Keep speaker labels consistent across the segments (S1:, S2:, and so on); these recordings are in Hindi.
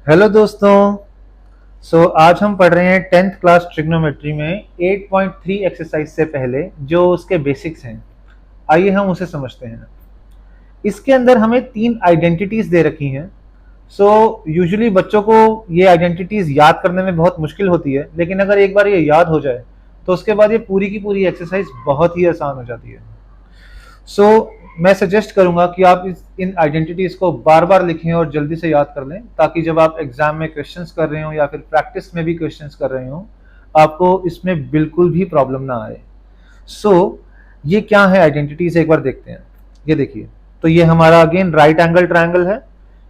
S1: हेलो दोस्तों। आज हम पढ़ रहे हैं 10th क्लास ट्रिग्नोमेट्री में 8.3 एक्सरसाइज से पहले जो उसके बेसिक्स हैं। आइए हम उसे समझते हैं। इसके अंदर हमें तीन आइडेंटिटीज दे रखी हैं। यूजुअली बच्चों को ये आइडेंटिटीज याद करने में बहुत मुश्किल होती है, लेकिन अगर एक बार ये याद हो जाए तो उसके बाद ये पूरी की पूरी एक्सरसाइज बहुत ही आसान हो जाती है। मैं सजेस्ट करूंगा कि आप इन आइडेंटिटीज को बार बार लिखें और जल्दी से याद कर लें, ताकि जब आप एग्जाम में क्वेश्चंस कर रहे हो या फिर प्रैक्टिस में भी क्वेश्चंस कर रहे हो, आपको इसमें बिल्कुल भी प्रॉब्लम ना आए। ये क्या है आइडेंटिटीज, एक बार देखते हैं। ये देखिए, तो ये हमारा अगेन राइट एंगल ट्रायंगल है,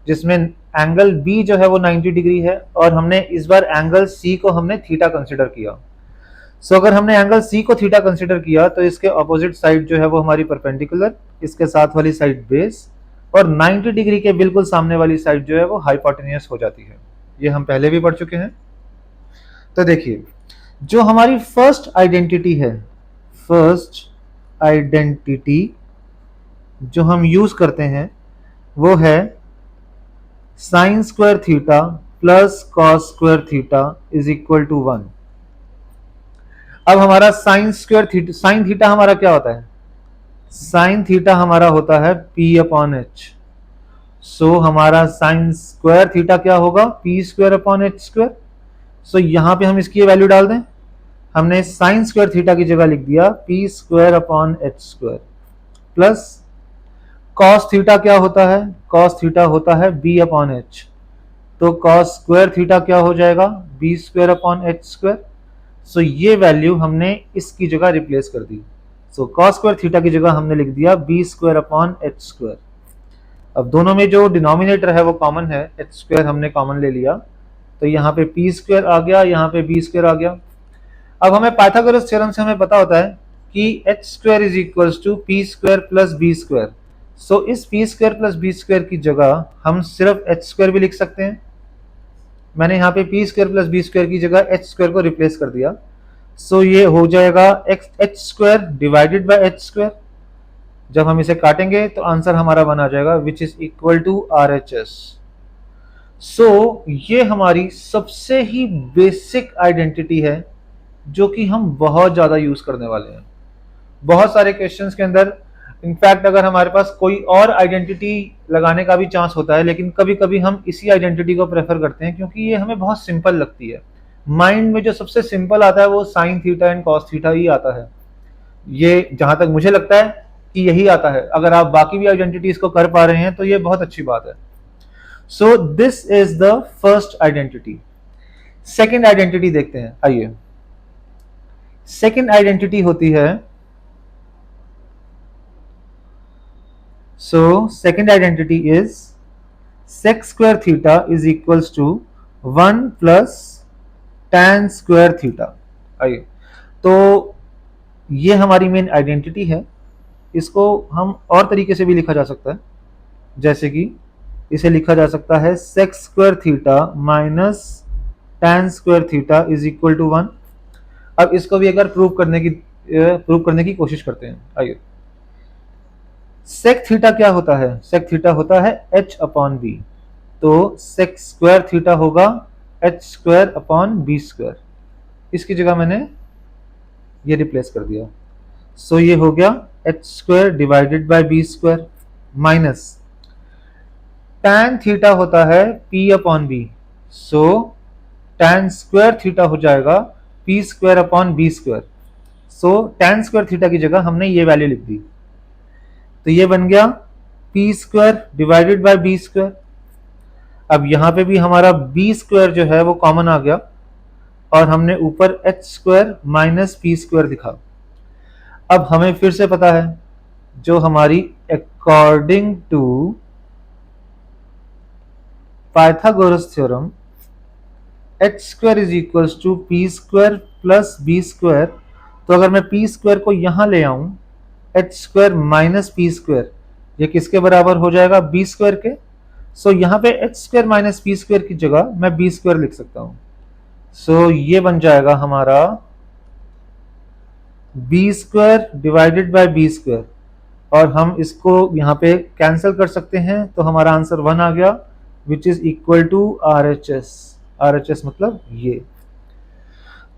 S1: जिसमें एंगल बी जो है वो 90 डिग्री है, और हमने इस बार एंगल सी को हमने थीटा कंसिडर किया। अगर हमने एंगल सी को थीटा कंसिडर किया तो इसके ऑपोजिट साइड जो है वो हमारी परपेंडिकुलर, इसके साथ वाली साइड बेस, और 90 डिग्री के बिल्कुल सामने वाली साइड जो है वो हाइपोटेन्यूस हो जाती है। ये हम पहले भी पढ़ चुके हैं। तो देखिए, जो हमारी फर्स्ट आइडेंटिटी है, फर्स्ट आइडेंटिटी जो हम यूज करते हैं वो है sine square theta plus cos square theta is equal to 1। अब हमारा sine square theta, sine theta हमारा क्या होता है? साइन थीटा हमारा होता है P अपॉन एच। हमारा साइन स्क्वायर थीटा क्या होगा? P square upon H square. यहां पे हम इसकी वैल्यू डाल दें। हमने साइन स्क्वायर थीटा की जगह लिख दिया P square upon H square, plus cos theta क्या होता है? कॉस थीटा होता है B अपॉन एच। तो कॉस स्क्वायर थीटा क्या हो जाएगा? B square upon H square. ये वैल्यू हमने इसकी जगह रिप्लेस कर दी। कॉस स्क्वायर थीटा की जगह हमने लिख दिया B square upon H square. अब दोनों में जो डिनोमिनेटर है वो कॉमन है, एच स्क्वायर हमने कॉमन ले लिया, तो यहाँ पे P स्क्वायर आ गया, यहाँ पे B स्क्वायर आ गया। अब हमें पाइथागोरस थ्योरम से हमें पता होता है कि H square is equals to P square plus B square. इस P square plus B square की जगह हम सिर्फ एच स्क्वायर भी लिख सकते हैं। मैंने यहाँ पे P square plus B square की जगह एच स्क्वायर को रिप्लेस कर दिया। ये हो जाएगा H square divided by H square. जब हम इसे काटेंगे तो आंसर हमारा बन आ जाएगा which is equal to R H S. ये हमारी सबसे ही बेसिक आइडेंटिटी है जो कि हम बहुत ज्यादा यूज करने वाले हैं बहुत सारे क्वेश्चंस के अंदर। इनफैक्ट अगर हमारे पास कोई और आइडेंटिटी लगाने का भी चांस होता है, लेकिन कभी कभी हम इसी आइडेंटिटी को प्रेफर करते हैं क्योंकि ये हमें बहुत सिंपल लगती है। माइंड में जो सबसे सिंपल आता है वो sine theta and cos theta ही आता है। ये जहां तक मुझे लगता है कि यही आता है। अगर आप बाकी भी आइडेंटिटीज को कर पा रहे हैं तो ये बहुत अच्छी बात है। This is the first identity. Second identity देखते हैं, आइए। सेकेंड आइडेंटिटी होती है, second identity is sec square theta is equals to 1 plus tan square theta। आइए, तो ये हमारी मेन आइडेंटिटी है। इसको हम और तरीके से भी लिखा जा सकता है, जैसे कि इसे लिखा जा सकता है sec square theta minus tan square theta is equal to 1। अब इसको भी अगर प्रूव करने की कोशिश करते हैं, आइए। सेक थीटा क्या होता है? सेक थीटा होता है h अपॉन बी। तो सेक स्क्वायर थीटा होगा h square upon B square. इसकी जगह मैंने ये रिप्लेस कर दिया। ये हो गया h square divided by B square minus tan theta होता है p upon B. tan square theta हो जाएगा p square upon B square. tan square theta की जगह हमने ये वैल्यू लिख दी, तो ये बन गया P square divided by B square. अब यहां पे भी हमारा बी स्क्वायर जो है वो कॉमन आ गया, और हमने ऊपर H square minus P square दिखा। अब हमें फिर से पता है, जो हमारी according to Pythagoras theorem H square is equals to P square plus B square. तो अगर मैं पी स्क्वायर को यहां ले आऊं, H square minus P square, ये किसके बराबर हो जाएगा? बी स्क्वायर के। यहाँ पे H square minus P square की जगह मैं बी स्क्वायर लिख सकता हूं। ये बन जाएगा हमारा B square divided by B square, और हम इसको यहाँ पे कैंसिल कर सकते हैं, तो हमारा आंसर 1 आ गया, which is equal to RHS। RHS मतलब ये।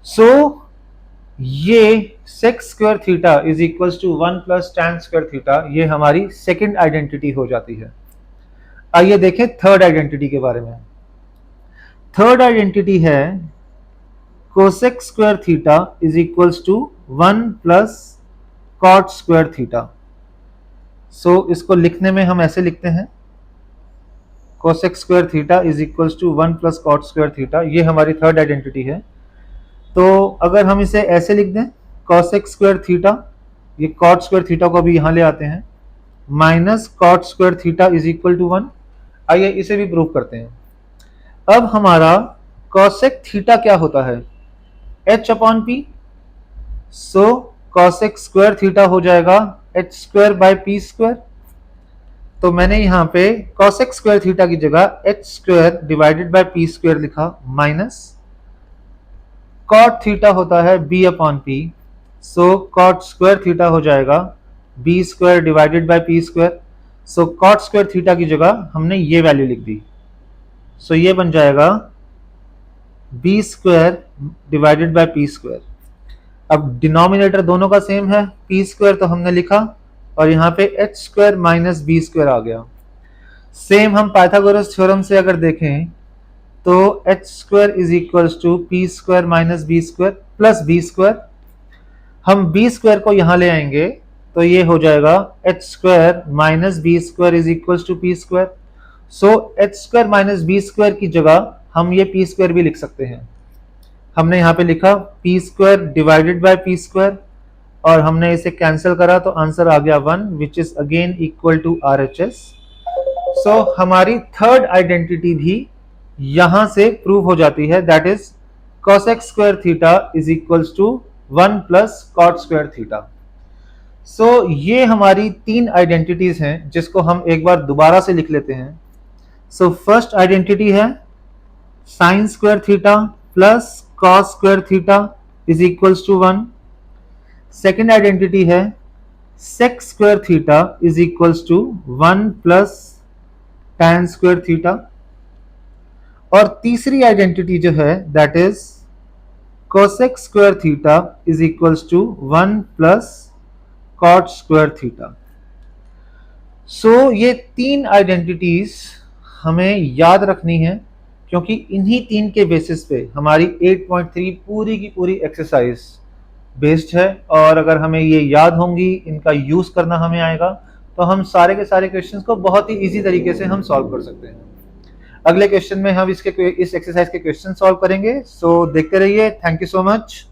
S1: सो ये sec square theta is equal to 1 plus tan square theta, ये हमारी सेकेंड आइडेंटिटी हो जाती है। आइए देखें थर्ड आइडेंटिटी के बारे में। थर्ड आइडेंटिटी है cosec square theta is equals to 1 plus cot square theta. So इसको लिखने में हम ऐसे लिखते हैं, cosec square theta is equals to 1 plus cot square theta, ये हमारी थर्ड आइडेंटिटी है। तो अगर हम इसे ऐसे लिख दें, कोसेक स्क्वायर थीटा, ये कॉट स्क्वायर थीटा को भी यहां ले आते हैं, minus cot square theta is equal to 1। आइए इसे भी प्रूव करते हैं। अब हमारा कोसेक थीटा क्या होता है, h अपॉन पी। सो कोसेक स्क्वायर थीटा हो जाएगा h square by P square. तो मैंने यहां पे कोसेक स्क्वायर थीटा की जगह h square divided by P square लिखा, माइनस कॉट थीटा होता है b upon P. So cot square theta हो जाएगा b square divided by P square. So cot square theta की जगह हमने ये वैल्यू लिख दी। सो ये बन जाएगा B square divided by P square. अब डिनोमिनेटर दोनों का सेम है, पी स्क्वायर तो हमने लिखा और यहाँ पे H square minus B square आ गया। सेम हम पाइथागोरस थ्योरम से अगर देखें तो H square is equals to P square minus B square plus B square. हम बी स्क्वायर को यहाँ ले आएंगे तो ये हो जाएगा H square minus B square is equals to P square. So H square minus B square की जगह हम ये पी स्क्वायर भी लिख सकते हैं। हमने यहाँ पे लिखा P square divided by P square और हमने इसे कैंसिल करा तो आंसर आ गया 1 which is again equal to RHS। So हमारी थर्ड आइडेंटिटी भी यहां से प्रूव हो जाती है, that is cosec square theta is equals to 1 plus cot square theta. So ये हमारी तीन आइडेंटिटीज हैं जिसको हम एक बार दोबारा से लिख लेते हैं। सो फर्स्ट आइडेंटिटी है sine square theta plus cos square theta is equals to 1। Second identity है sec square theta is equals to 1 plus tan square theta. और तीसरी आइडेंटिटी जो है that is cosec square theta is equals to 1 plus cot square theta. So ये तीन आइडेंटिटीज हमें याद रखनी है क्योंकि इन्हीं तीन के बेसिस पे हमारी 8.3 पूरी की पूरी एक्सरसाइज बेस्ड है। और अगर हमें ये याद होंगी, इनका यूज करना हमें आएगा, तो हम सारे के सारे क्वेश्चंस को बहुत ही इजी तरीके से हम सॉल्व कर सकते हैं। अगले क्वेश्चन में हम इस एक्सरसाइज के क्वेश्चन सॉल्व करेंगे। सो देखते रहिए। Thank you so much.